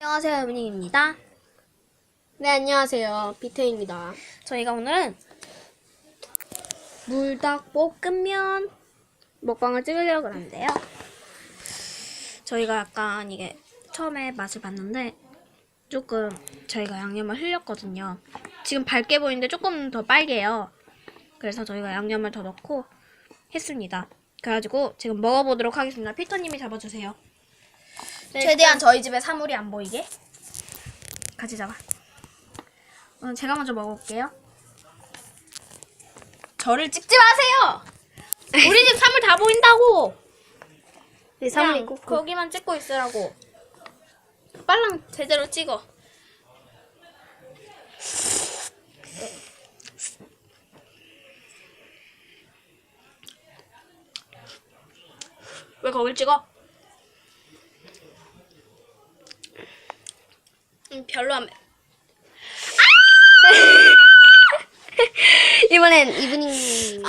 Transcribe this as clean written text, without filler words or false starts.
안녕하세요, 이브닝입니다. 네, 안녕하세요. 비테입니다. 저희가 오늘은 불닭볶음면 먹방을 찍으려고 하는데요. 저희가 약간 이게 처음에 맛을 봤는데 조금 저희가 양념을 흘렸거든요. 지금 밝게 보이는데 조금 더 빨개요. 그래서 저희가 양념을 더 넣고 했습니다. 그래가지고 지금 먹어보도록 하겠습니다. 피터님이 잡아주세요. 네, 최대한 저희 집에 사물이 안 보이게. 같이 잡아. 제가 먼저 먹어볼게요. 저를 찍지 마세요! 우리 집 사물 다 보인다고! 네, 그냥 사물이 꼭 거기만 찍고 있으라고. 빨랑 제대로 찍어. 왜 거길 찍어? 별로 이번엔 이브닝.